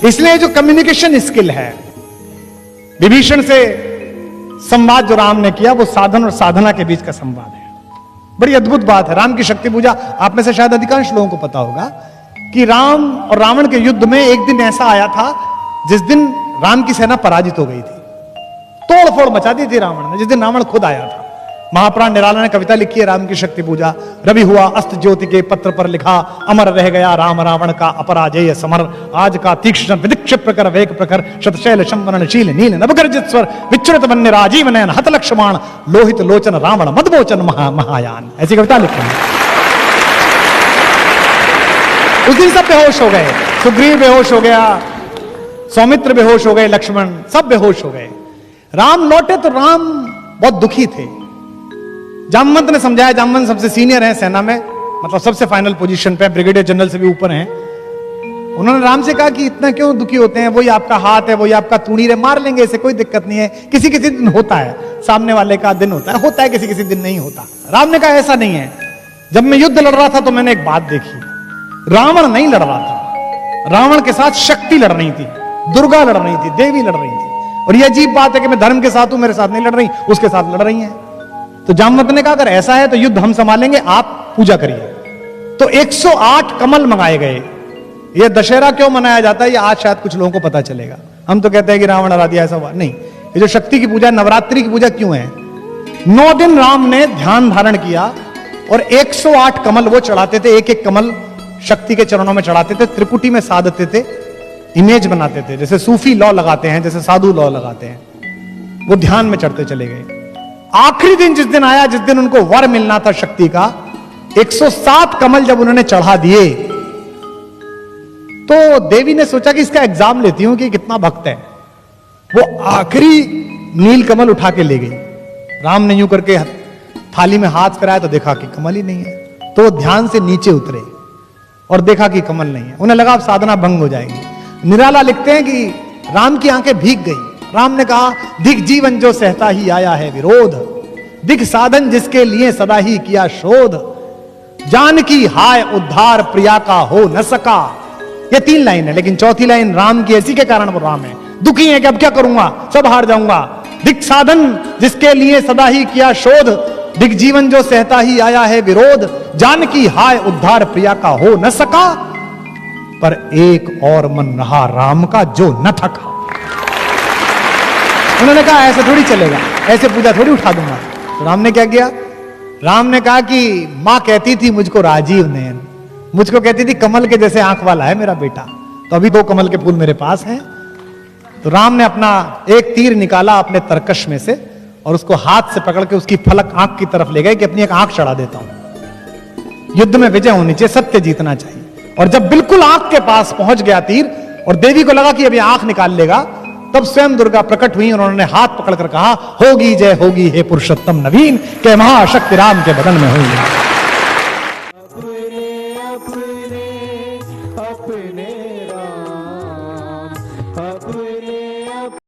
इसलिए जो communication skill है, विभीषण से संवाद जो राम ने किया, वो साधन और साधना के बीच का संवाद है। बड़ी अद्भुत बात है। राम की शक्ति पूजा, आप में से शायद अधिकांश लोगों को पता होगा कि राम और रावण के युद्ध में एक दिन ऐसा आया था जिस दिन राम की सेना पराजित हो गई थी, तोड़फोड़ मचा दी थी रावण ने, जिस दिन रावण खुद आया था। महाप्राण निराला ने कविता लिखी है राम की शक्ति पूजा। रवि हुआ अस्त ज्योति के पत्र पर लिखा, अमर रह गया राम रावण का अपराजेय समर। आज का तीक्ष्ण विदिक्षिप प्रकर वेग प्रखर, शतशैल शंवरणशील नील नवगर्जित स्वर, विच्युत वन्य राजीव नयन हत लक्ष्मण, लोहित लोचन रावण मदमोचन महायान। ऐसी कविता लिखी है। उस दिन सब बेहोश हो गए, सुग्रीव बेहोश हो गया, सौमित्र बेहोश हो गए, लक्ष्मण सब बेहोश हो गए। राम लौटे तो राम बहुत दुखी थे। जामवंत ने समझाया, जामवंत सबसे सीनियर है सेना में, मतलब सबसे फाइनल पोजीशन पे, ब्रिगेडियर जनरल से भी ऊपर हैं। उन्होंने राम से कहा कि इतना क्यों दुखी होते हैं, वही आपका हाथ है, वही आपका तूणीर है, मार लेंगे, इसे कोई दिक्कत नहीं है। किसी किसी दिन होता है, सामने वाले का दिन होता है किसी किसी दिन नहीं होता। राम ने कहा ऐसा नहीं है। जब मैं युद्ध लड़ रहा था तो मैंने एक बात देखी, रावण नहीं लड़ रहा था, रावण के साथ शक्ति लड़ रही थी, दुर्गा लड़ रही थी, देवी लड़ रही थी। और यह अजीब बात है कि मैं धर्म के साथ हूं, मेरे साथ नहीं लड़ रही, उसके साथ लड़ रही हैं। तो जामवंत ने कहा अगर ऐसा है तो युद्ध हम संभालेंगे, आप पूजा करिए। तो 108 कमल मंगाए गए। यह दशहरा क्यों मनाया जाता है, ये आज शायद कुछ लोगों को पता चलेगा। हम तो कहते हैं कि रावण हरा दिया, ऐसा हुआ नहीं। ये जो शक्ति की पूजा, नवरात्रि की पूजा क्यों है? 9 दिन राम ने ध्यान धारण किया और 108 कमल वो चढ़ाते थे, एक एक कमल शक्ति के चरणों में चढ़ाते थे, त्रिपुटी में साधते थे, इमेज बनाते थे, जैसे सूफी लौ लगाते हैं, जैसे साधु लौ लगाते हैं। वो ध्यान में चढ़ते चले गए। आखिरी दिन जिस दिन आया, जिस दिन उनको वर मिलना था शक्ति का, 107 कमल जब उन्होंने चढ़ा दिए तो देवी ने सोचा कि इसका एग्जाम लेती हूं कि कितना भक्त है। वो आखिरी नील कमल उठा के ले गई। राम ने यूं करके थाली में हाथ फिराया तो देखा कि कमल ही नहीं है। तो ध्यान से नीचे उतरे और देखा कि कमल नहीं है। उन्हें लगा अब साधना भंग हो जाएगी। निराला लिखते हैं कि राम की आंखें भीग गई। राम ने कहा दिख जीवन जो सहता ही आया है विरोध, दिख साधन जिसके लिए सदा ही किया शोध, जान की हाय उद्धार प्रिया का हो न सका। ये 3 लाइन है, लेकिन चौथी लाइन राम की, ऐसी के कारण वो राम है। दुखी है कि अब क्या करूंगा, सब हार जाऊंगा। दिख साधन जिसके लिए सदा ही किया शोध, दिख जीवन जो सहता ही आया है विरोध, जान की हाय उद्धार प्रिया का हो न सका। पर एक और मन रहा राम का जो न थका। उन्होंने कहा ऐसे थोड़ी चलेगा, ऐसे पूजा थोड़ी उठा दूंगा। तो राम ने क्या किया? राम ने कहा कि मां कहती थी मुझको राजीव नयन, मुझको कहती थी कमल के जैसे आंख वाला है मेरा बेटा, तो अभी 2 कमल के फूल मेरे पास हैं। तो राम ने अपना एक तीर निकाला अपने तरकश में से और उसको हाथ से पकड़ के उसकी फलक आंख की तरफ ले गए कि अपनी एक आंख चढ़ा देता हूं। युद्ध में विजय होनी चाहिए, सत्य जीतना चाहिए। और जब बिल्कुल आंख के पास पहुंच गया तीर और देवी को लगा कि अभी आंख निकाल लेगा, तब स्वयं दुर्गा प्रकट हुई और उन्होंने हाथ पकड़कर कहा होगी जय होगी हे पुरुषोत्तम नवीन, के महाशक्ति राम के बदन में हुई।